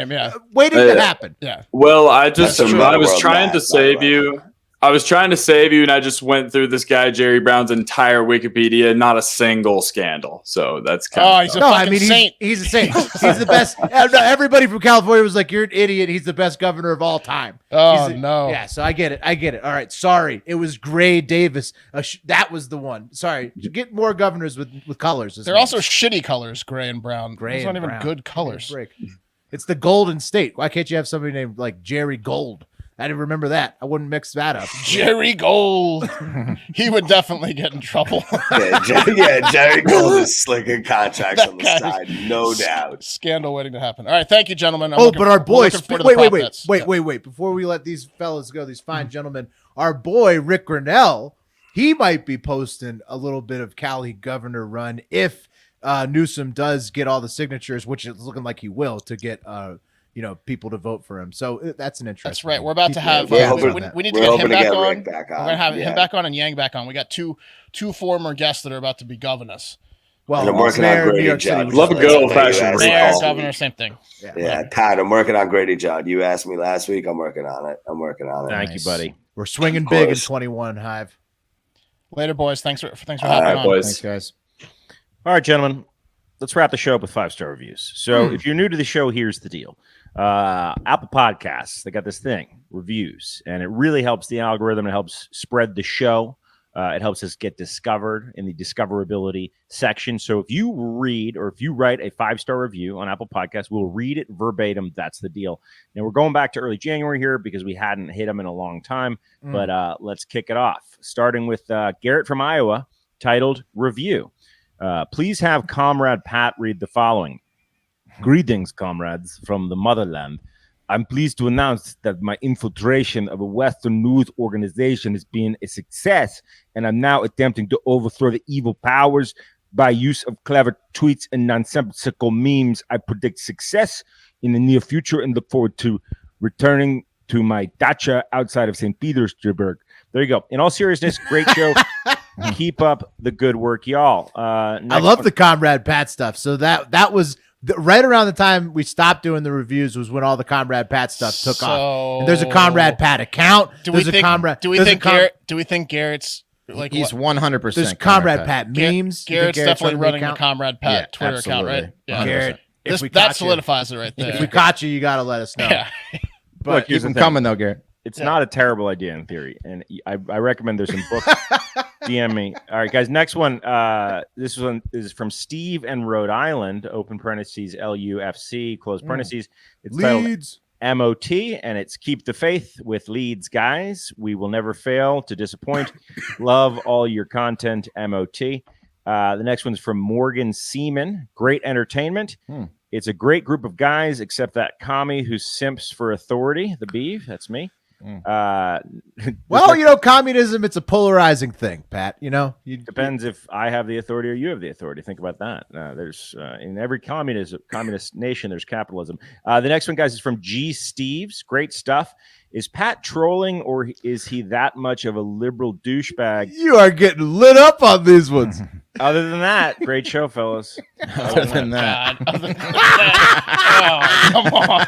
waiting to happen. Yeah. Well, I was trying to save you. I was trying to save you, and I just went through this guy Jerry Brown's entire Wikipedia, not a single scandal. So that's kind of saint. He's a saint. He's the best. Everybody from California was like, "You're an idiot. He's the best governor of all time." No. Yeah, so I get it. All right, sorry. It was Gray Davis. That was the one. Sorry. Get more governors with colors. They're also shitty colors, gray and brown. Gray It's and not even brown. good colors. It's the Golden State. Why can't you have somebody named like Jerry Gold? I didn't remember that. I wouldn't mix that up. Jerry Gold. He would definitely get in trouble. Jerry Gold is slicking contracts on the side, no doubt. Scandal waiting to happen. All right, thank you, gentlemen. But our boys. Wait. Before we let these fellas go, these fine gentlemen, our boy Rick Grinnell, he might be posting a little bit of Cali governor run if Newsom does get all the signatures, which it's looking like he will, to get people to vote for him. So that's an interesting. That's right. We're about to have. We need to get him back on. We're gonna have him back on and Yang back on. We got two former guests that are about to be governors. Well, I'm working on Grady Judd. Love a good old fashioned mayor, governor, same thing. Yeah, Pat, I'm working on Grady Judd. You asked me last week. I'm working on it. Thank you, buddy. We're swinging big in 21, Hive. Later, boys. Thanks for hopping on. Boys. Thanks, guys. All right, gentlemen. Let's wrap the show up with 5-star reviews. So if you're new to the show, here's the deal. Apple Podcasts, they got this thing, reviews, and it really helps the algorithm. It helps spread the show. It helps us get discovered in the discoverability section. So if you read or if you write a 5-star review on Apple Podcasts, we'll read it verbatim. That's the deal. Now we're going back to early January here because we hadn't hit them in a long time, but let's kick it off. Starting with Garrett from Iowa, titled Review. Please have Comrade Pat read the following. Greetings, comrades from the motherland. I'm pleased to announce that my infiltration of a Western news organization has been a success, and I'm now attempting to overthrow the evil powers by use of clever tweets and nonsensical memes. I predict success in the near future and look forward to returning to my dacha outside of St. Petersburg. There you go. In all seriousness, great show. Keep up the good work, y'all. I love the Comrade Pat stuff. So that was right around the time we stopped doing the reviews was when all the Comrade Pat stuff took off. And there's a Comrade Pat account. Do we think Garrett's like he's 100%? There's Comrade Pat memes. Garrett's definitely running the Comrade Pat Twitter account, right? Yeah, Garrett. That solidifies it right there. If we caught you, you got to let us know. Yeah. But keep them coming though, Garrett. It's not a terrible idea in theory, and I recommend there's some books. DM me. All right, guys. Next one. This one is from Steve and Rhode Island. Open parentheses LUFC close parentheses. It's Leeds. titled MOT, and it's keep the faith with Leeds, guys. We will never fail to disappoint. Love all your content, MOT. The next one's from Morgan Seaman. Great entertainment. It's a great group of guys, except that commie who simps for authority. The beef. That's me. Well, communism, it's a polarizing thing, Pat. Depends if I have the authority or you have the authority. Think about that. There's in every communist nation, there's capitalism. The next one, guys, is from G. Steves. Great stuff. Is Pat trolling, or is he that much of a liberal douchebag? You are getting lit up on these ones. Other than that, great show, fellas. Other than that. Oh,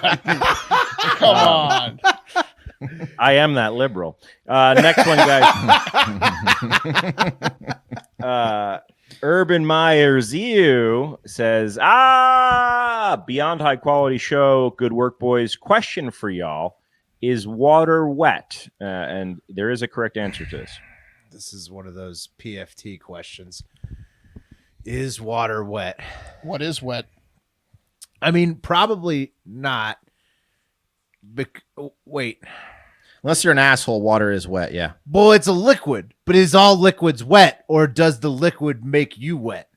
come on. I am that liberal. Next one, guys. Urban Myers EU says, beyond high quality show. Good work, boys. Question for y'all. Is water wet? And there is a correct answer to this. This is one of those PFT questions. Is water wet? What is wet? I mean, probably not. Wait. Unless you're an asshole, water is wet. Yeah. Well, it's a liquid, but is all liquids wet, or does the liquid make you wet?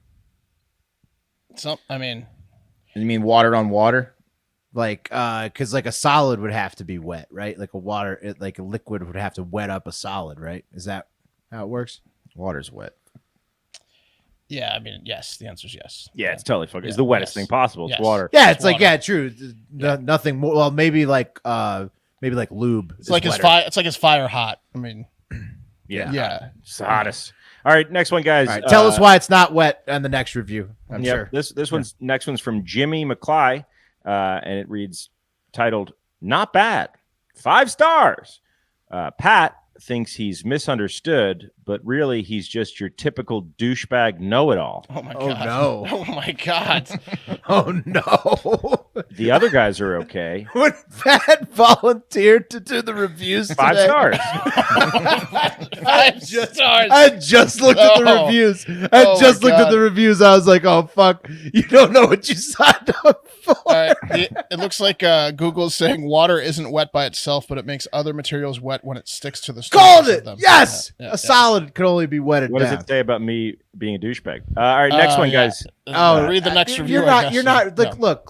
You mean water on water? Like, because like a solid would have to be wet, right? Like like a liquid would have to wet up a solid, right? Is that how it works? Water's wet. Yeah, yes. The answer is yes. Yeah, it's totally fucking. It's the wettest thing possible. It's water. Yeah, it's like true. Nothing more. Well, maybe like lube. It's like his fire hot. Yeah. It's the hottest. All right, next one, guys. All right, tell us why it's not wet on the next review. I'm sure. Next one's from Jimmy McCly, and it reads, titled "Not Bad, 5 stars." Pat thinks he's misunderstood, but really he's just your typical douchebag know-it-all. Oh my god! Oh no! Oh my god! Oh no! The other guys are okay. When Pat volunteered to do the reviews 5 today, stars. 5 stars. I just looked at the reviews. Looked at the reviews. I was like, "Oh fuck! You don't know what you signed up for." It looks like Google's saying water isn't wet by itself, but it makes other materials wet when it sticks to the surface. Called it. Them. Yes, a solid can only be wetted What down. does it say about me being a douchebag? All right, next one, guys. Read the next review. You're not. Look.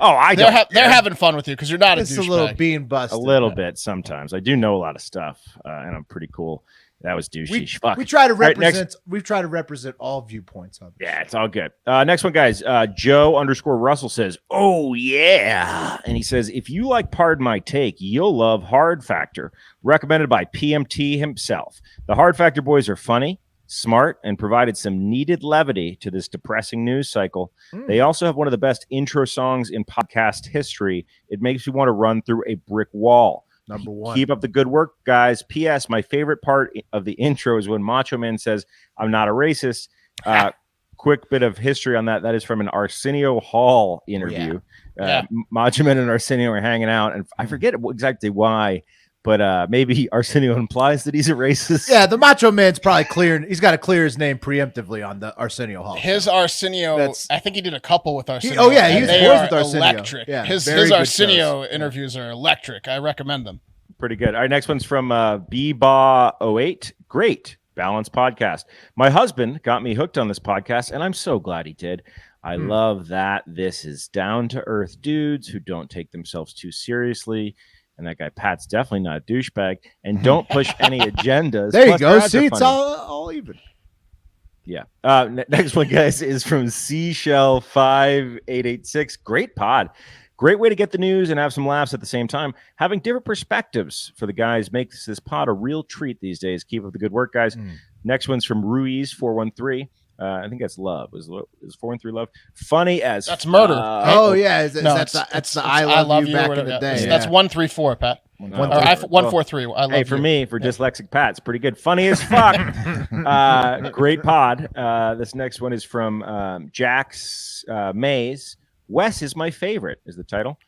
Oh, they're having fun with you because you're not a douchebag. It's a little bean busted. A little bit sometimes. I do know a lot of stuff, and I'm pretty cool. That was douchey. Fuck. We try to represent. Right, we try to represent all viewpoints of it. Yeah, it's all good. Next one, guys. Joe_Russell says, "Oh yeah," and he says, "If you like Pardon My Take, you'll love Hard Factor, recommended by PMT himself. The Hard Factor boys are funny, smart, and provided some needed levity to this depressing news cycle. They also have one of the best intro songs in podcast history. It makes you want to run through a brick wall." Number one. Keep up the good work, guys. P.S. My favorite part of the intro is when Macho Man says, "I'm not a racist." Quick bit of history on that. That is from an Arsenio Hall interview. Macho Man and Arsenio are hanging out, and I forget exactly why, but maybe Arsenio implies that he's a racist. Yeah, the Macho Man's probably clearing. He's got to clear his name preemptively on the Arsenio Hall. His Arsenio, I think he did a couple with Arsenio. He was boys with Arsenio. Electric. Yeah, his Arsenio interviews are electric. I recommend them. Pretty good. All right, next one's from BBA08. Great balanced podcast. My husband got me hooked on this podcast, and I'm so glad he did. I love that this is down-to-earth dudes who don't take themselves too seriously. And that guy Pat's definitely not a douchebag. And don't push any agendas. There you go. See, it's all even. Yeah. Next one, guys, is from Seashell 5886. Great pod. Great way to get the news and have some laughs at the same time. Having different perspectives for the guys makes this pod a real treat these days. Keep up the good work, guys. Next one's from Ruiz 413. I think that's love. Is 413 love? Funny as that's murder. That's the I love you back in the day. That's 134, Pat. 143. I love for me, for dyslexic Pat, it's pretty good. Funny as fuck. Great pod. This next one is from Jax Mays. Wes is my favorite, is the title.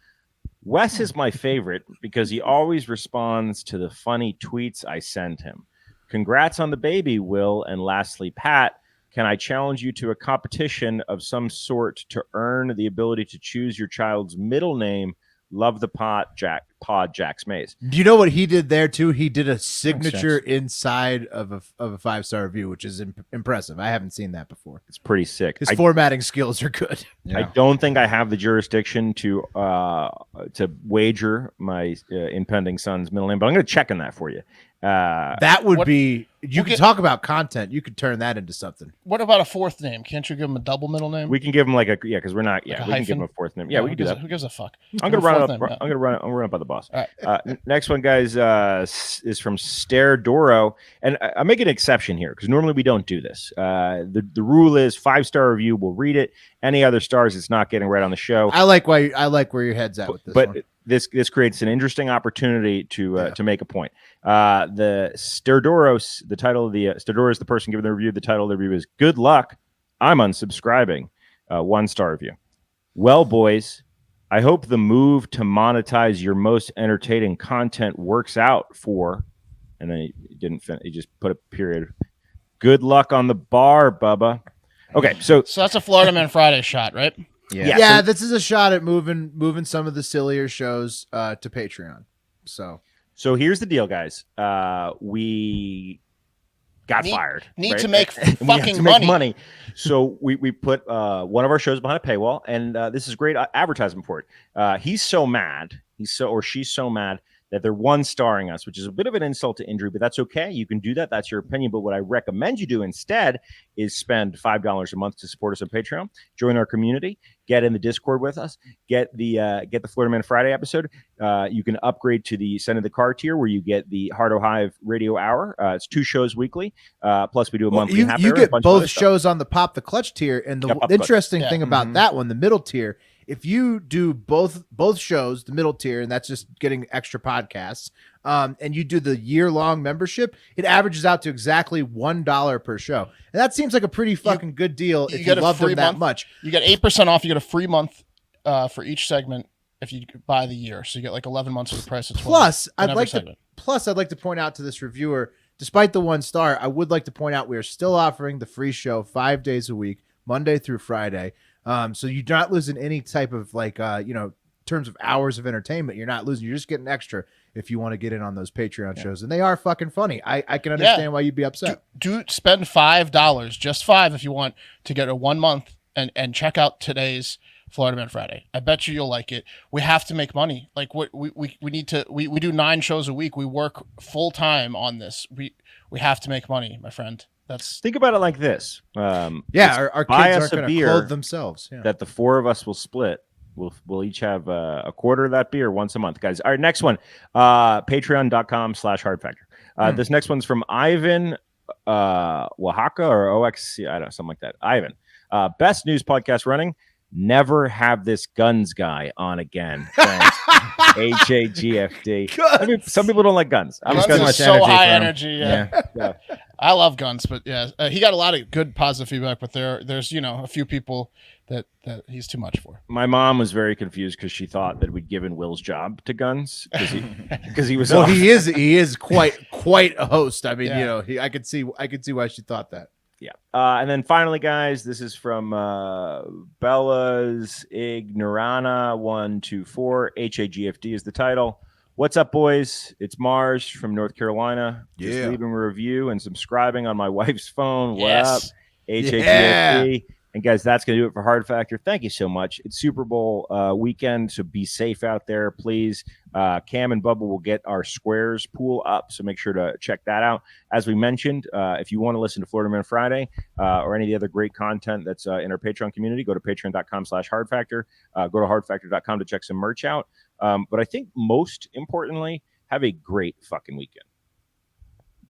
Wes is my favorite because he always responds to the funny tweets I send him. Congrats on the baby, Will. And lastly, Pat, can I challenge you to a competition of some sort to earn the ability to choose your child's middle name? Love the pod, Jax Mays. Do you know what he did there too? He did a signature inside of a 5-star review, which is impressive. I haven't seen that before. It's pretty sick. His formatting skills are good. Yeah. I don't think I have the jurisdiction to wager my impending son's middle name, but I'm going to check on that for you. That would be. You can talk about content. You could turn that into something. What about a fourth name? Can't you give him a double middle name? We can give him because we're not. Yeah, we can give him a fourth name. Yeah, we can do that. Who gives a fuck? I'm gonna run up by the boss. All right. Next one, guys, is from Stare Doro, and I make an exception here because normally we don't do this. The rule is 5-star review. We'll read it. Any other stars, it's not getting read on the show. I like where your head's at with this. But one. This creates an interesting opportunity to make a point. The Sterdoros, the title of the Sterdoros, the person giving the review. The title of the review is "Good Luck, I'm unsubscribing." 1-star review. Well, boys, I hope the move to monetize your most entertaining content works out for. And then he didn't finish. He just put a period. Good luck on the bar, Bubba. Okay, so that's a Florida Man Friday shot, right? Yeah. This is a shot at moving some of the sillier shows to Patreon. So here's the deal, guys. We got fired. Need right? to make fucking fucking to make money. So we put one of our shows behind a paywall, and this is great advertisement for it. He's so mad. She's so mad that they're 1-starring us, which is a bit of an insult to injury, but that's okay. You can do that. That's your opinion. But what I recommend you do instead is spend $5 a month to support us on Patreon, join our community, get in the Discord with us, get the Florida Man Friday episode. You can upgrade to the Send in the Car tier where you get the Heart Hive Radio Hour. It's 2 shows weekly. Plus we do a monthly happy hour. You get both shows on the Pop the Clutch tier. And the interesting thing about Mm-hmm. that one, the middle tier, if you do both shows, the middle tier, and that's just getting extra podcasts, and you do the year-long membership, it averages out to exactly $1 per show. And that seems like a pretty fucking good deal if you love them that much. You get 8% off. You get a free month for each segment if you buy the year. So you get like 11 months for the price of 12. Plus, I'd like to point out to this reviewer, despite the 1-star, I would like to point out we are still offering the free show 5 days a week, Monday through Friday. So you're not losing any type of terms of hours of entertainment. You're not losing. You're just getting extra if you want to get in on those Patreon shows. And they are fucking funny. I can understand why you'd be upset. Do spend $5, just $5 if you want to get a 1 month and check out today's Florida Man Friday. I bet you'll like it. We have to make money. Like we need to, we do 9 shows a week. We work full time on this. We have to make money, my friend. Think about it like this. Our kids aren't going to clothe themselves. Yeah. That the 4 of us will split. We'll each have a quarter of that beer once a month, guys. All right, next one. Patreon.com/hardfactor. This next one's from Ivan Oaxaca or OXC. I don't know, something like that. Ivan. Best news podcast running. Never have this guns guy on again. Thanks. HAGFD. I mean, some people don't like guns. Guns is so high energy. Yeah. I love Guns, but he got a lot of good positive feedback. But there's a few people that he's too much for. My mom was very confused because she thought that we'd given Will's job to Guns because he was. Well, he is quite a host. I mean, I could see why she thought that. Yeah. And then finally, guys, this is from Bella's Ignorana 124. HAGFD is the title. What's up, boys? It's Mars from North Carolina. Just leaving a review and subscribing on my wife's phone. What up? HAGFD. And guys, that's going to do it for Hard Factor. Thank you so much. It's Super Bowl weekend, so be safe out there, please. Cam and Bubba will get our Squares pool up, so make sure to check that out. As we mentioned, if you want to listen to Florida Man Friday or any of the other great content that's in our Patreon community, go to patreon.com/hardfactor. Go to hardfactor.com to check some merch out. But I think most importantly, have a great fucking weekend.